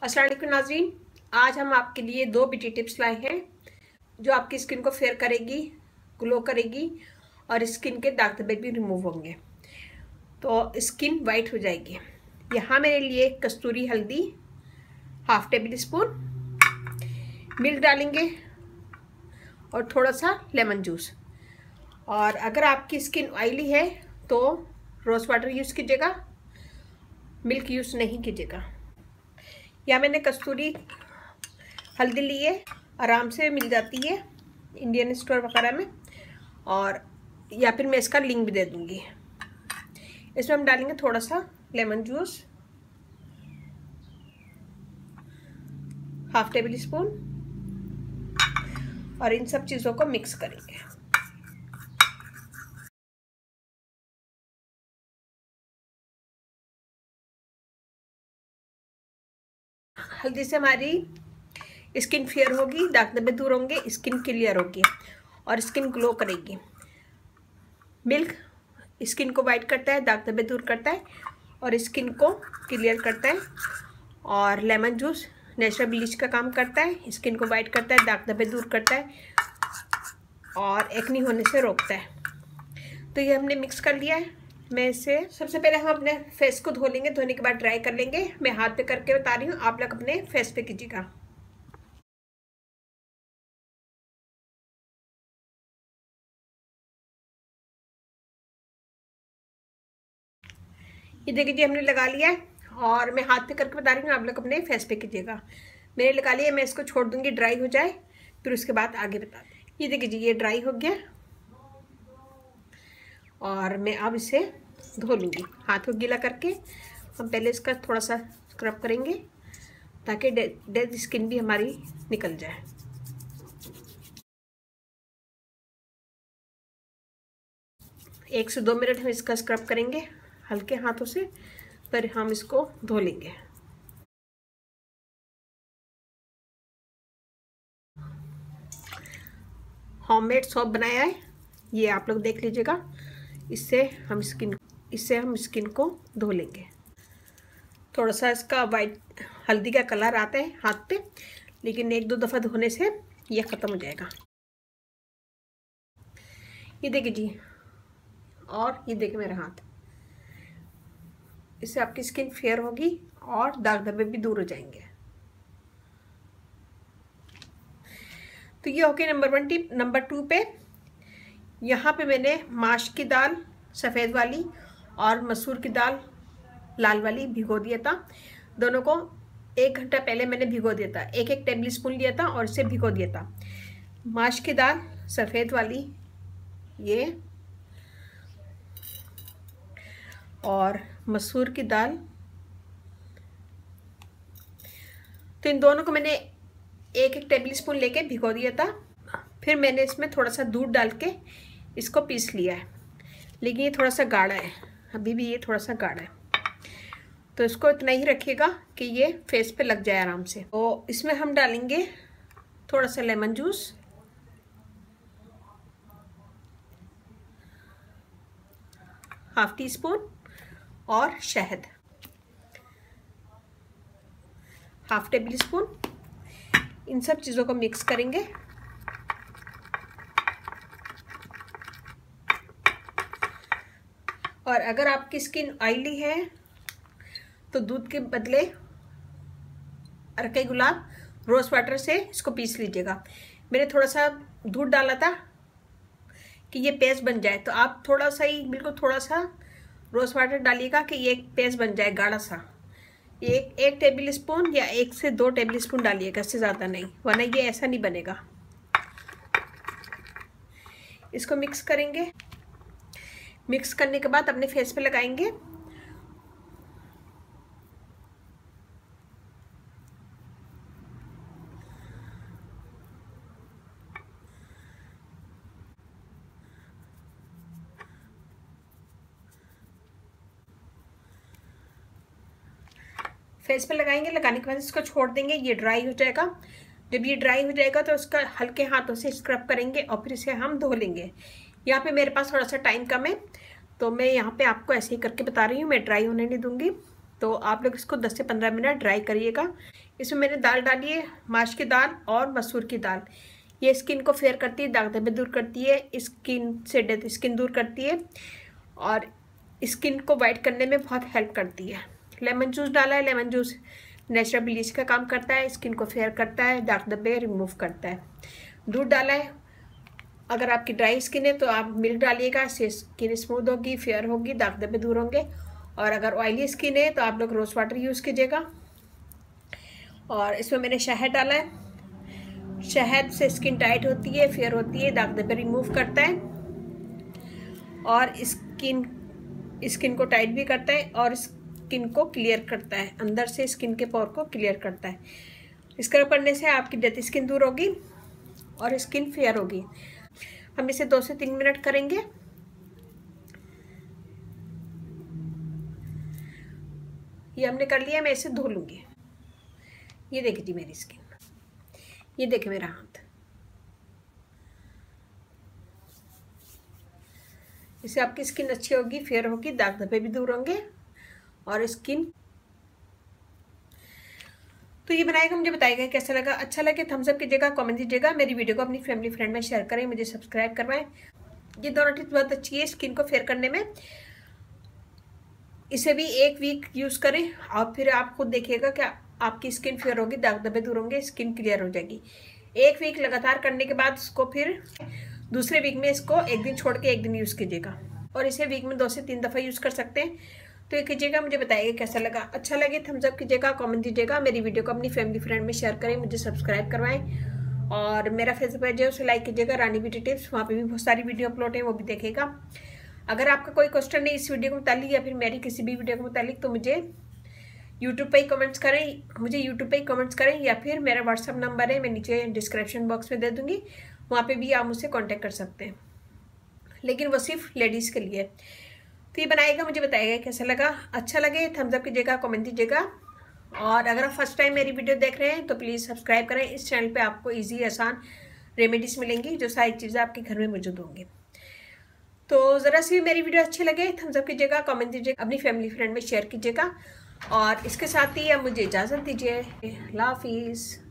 अस्सलाम वालेकुम नाज़रीन, आज हम आपके लिए दो ब्यूटी टिप्स लाए हैं जो आपकी स्किन को फेयर करेगी, ग्लो करेगी और स्किन के दाग धब्बे भी रिमूव होंगे तो स्किन वाइट हो जाएगी। यहाँ मेरे लिए कस्तूरी हल्दी हाफ टेबल स्पून, मिल्क डालेंगे और थोड़ा सा लेमन जूस। और अगर आपकी स्किन ऑयली है तो रोज़ वाटर यूज़ कीजिएगा, मिल्क यूज़ नहीं कीजिएगा। या मैंने कस्तूरी हल्दी ली है, आराम से मिल जाती है इंडियन स्टोर वगैरह में, और या फिर मैं इसका लिंक भी दे दूँगी। इसमें हम डालेंगे थोड़ा सा lemon juice, half table spoon, और इन सब चीज़ों को मिक्स करेंगे। हल्दी से हमारी स्किन फेयर होगी, दाग धब्बे दूर होंगे, स्किन क्लियर होगी और स्किन ग्लो करेगी। मिल्क स्किन को वाइट करता है, दाग धब्बे दूर करता है और स्किन को क्लियर करता है। और लेमन जूस नेचुरल ब्लीच का काम करता है, स्किन को वाइट करता है, दाग धब्बे दूर करता है और एक्ने होने से रोकता है। तो ये हमने मिक्स कर लिया है। मैं इसे सबसे पहले हम अपने फेस को धो लेंगे, धोने के बाद ड्राई कर लेंगे। मैं हाथ पे करके बता रही हूँ, आप लोग अपने फेस पे कीजिएगा। ये देखिए जी, हमने लगा लिया है और मैं हाथ पे करके बता रही हूँ, आप लोग अपने फेस पे कीजिएगा। मैंने लगा लिया, मैं इसको छोड़ दूंगी ड्राई हो जाए, फिर उसके बाद आगे बता दें। ये देखिए जी, ये ड्राई हो गया और मैं अब इसे धो लूँगी हाथ को गीला करके। हम पहले इसका थोड़ा सा स्क्रब करेंगे ताकि डेड स्किन भी हमारी निकल जाए। एक से 2 मिनट हम इसका स्क्रब करेंगे हल्के हाथों से, फिर हम इसको धो लेंगे। होममेड सोप बनाया है, ये आप लोग देख लीजिएगा। इससे हम स्किन को धो लेंगे। थोड़ा सा इसका वाइट हल्दी का कलर आता है हाथ पे, लेकिन 1-2 दफ़ा धोने से ये ख़त्म हो जाएगा। ये देखिए जी, और ये देखिए मेरा हाथ, इससे आपकी स्किन फेयर होगी और दाग धब्बे भी दूर हो जाएंगे। तो ये ओके। Number 1 tip. नंबर 2 पे यहाँ पे मैंने माश की दाल सफ़ेद वाली और मसूर की दाल लाल वाली भिगो दिया था। दोनों को 1 घंटा पहले मैंने भिगो दिया था। 1-1 टेबल स्पून लिया था और इसे भिगो दिया था। माश की दाल सफ़ेद वाली ये, और मसूर की दाल, तो इन दोनों को मैंने 1-1 टेबल स्पून लेके भिगो दिया था। फिर मैंने इसमें थोड़ा सा दूध डाल के इसको पीस लिया है, लेकिन ये थोड़ा सा गाढ़ा है, अभी भी ये थोड़ा सा गाढ़ा है, तो इसको इतना ही रखिएगा कि ये फेस पे लग जाए आराम से। तो इसमें हम डालेंगे थोड़ा सा lemon juice, half tea spoon, और शहद हाफ टेबल स्पून। इन सब चीज़ों को मिक्स करेंगे। और अगर आपकी स्किन ऑयली है तो दूध के बदले अरके गुलाब रोज़ वाटर से इसको पीस लीजिएगा। मैंने थोड़ा सा दूध डाला था कि ये पेस्ट बन जाए, तो आप थोड़ा सा ही, बिल्कुल थोड़ा सा रोज़ वाटर डालिएगा कि ये पेस्ट बन जाए गाढ़ा सा। एक टेबल स्पून या 1 से 2 टेबल स्पून डालिएगा, इससे ज़्यादा नहीं, वरना ये ऐसा नहीं बनेगा। इसको मिक्स करेंगे। मिक्स करने के बाद अपने फेस पे लगाएंगे। फेस पे लगाएंगे, लगाने के बाद इसको छोड़ देंगे, ये ड्राई हो जाएगा। जब ये ड्राई हो जाएगा तो इसका हल्के हाथों से स्क्रब करेंगे और फिर इसे हम धो लेंगे। यहाँ पे मेरे पास थोड़ा सा टाइम कम है, तो मैं यहाँ पे आपको ऐसे ही करके बता रही हूँ, मैं ड्राई होने नहीं दूँगी। तो आप लोग इसको 10 से 15 मिनट ड्राई करिएगा। इसमें मैंने दाल डाली है, माश की दाल और मसूर की दाल। ये स्किन को फेयर करती है, दाग धब्बे दूर करती है, स्किन से डेड स्किन दूर करती है और स्किन को वाइट करने में बहुत हेल्प करती है। लेमन जूस डाला है, लेमन जूस नेचुरल ब्लीच का काम करता है, स्किन को फेयर करता है, दाग धब्बे रिमूव करता है। दूध डाला है, अगर आपकी ड्राई स्किन है तो आप मिल्क डालिएगा, इससे स्किन स्मूथ होगी, फेयर होगी, दाग धब्बे दूर होंगे। और अगर ऑयली स्किन है तो आप लोग रोज़ वाटर यूज़ कीजिएगा। और इसमें मैंने शहद डाला है, शहद से स्किन टाइट होती है, फेयर होती है, दाग धब्बे रिमूव करता है और स्किन को टाइट भी करता है और स्किन को क्लियर करता है, अंदर से स्किन के पोर को क्लियर करता है। इसका करने से आपकी डेड स्किन दूर होगी और स्किन फेयर होगी। हम इसे 2 से 3 मिनट करेंगे। ये हमने कर लिया, मैं इसे धो लूँगी। ये देखिए जी मेरी स्किन, ये देखिए मेरा हाथ। इससे आपकी स्किन अच्छी होगी, फेयर होगी, दाग धब्बे भी दूर होंगे और स्किन। तो ये बनाएगा, मुझे बताइएगा कैसा लगा। अच्छा लगे थम्स अप कीजिएगा, कमेंट दीजिएगा, मेरी वीडियो को अपनी फैमिली फ्रेंड में शेयर करें, मुझे सब्सक्राइब करवाएं। ये दोनों टिप्स बहुत अच्छी है स्किन को फेयर करने में। इसे भी 1 वीक यूज़ करें और फिर आप खुद देखिएगा कि आपकी स्किन फेयर होगी, दाग धब्बे दूर होंगे, स्किन क्लियर हो जाएगी। 1 वीक लगातार करने के बाद इसको फिर दूसरे वीक में इसको 1 दिन छोड़ के 1 दिन यूज़ कीजिएगा और इसे वीक में 2 से 3 दफ़ा यूज़ कर सकते हैं। तो ये कीजिएगा, मुझे बताइएगा कैसा लगा। अच्छा लगे थम्स अप कीजिएगा, कमेंट दीजिएगा, मेरी वीडियो को अपनी फैमिली फ्रेंड में शेयर करें, मुझे सब्सक्राइब करवाएं और मेरा फेसबुक पेज है उसे लाइक कीजिएगा, रानी ब्यूटी टिप्स। वहाँ पे भी बहुत सारी वीडियो अपलोड है, वो भी देखेगा। अगर आपका कोई क्वेश्चन है इस वीडियो के मुतालिक या फिर मेरी किसी भी वीडियो के मुतालिक तो मुझे यूट्यूब पे ही कमेंट्स करें, या फिर मेरा व्हाट्सअप नंबर है, मैं नीचे डिस्क्रिप्शन बॉक्स में दे दूँगी, वहाँ पे भी आप मुझसे कॉन्टेक्ट कर सकते हैं, लेकिन वो सिर्फ लेडीज़ के लिए। तो ये बनाएगा, मुझे बताइएगा कैसा लगा। अच्छा लगे थम्स अप कीजिएगा, कमेंट दीजिएगा और अगर आप फर्स्ट टाइम मेरी वीडियो देख रहे हैं तो प्लीज़ सब्सक्राइब करें। इस चैनल पे आपको इजी आसान रेमेडीज़ मिलेंगी, जो सारी चीज़ें आपके घर में मौजूद होंगी। तो ज़रा सी मेरी वीडियो अच्छी लगे थम्स अप कीजिएगा, कमेंट दीजिएगा, अपनी फैमिली फ्रेंड में शेयर कीजिएगा और इसके साथ ही अब मुझे इजाज़त दीजिए। अल्लाह हाफिज़।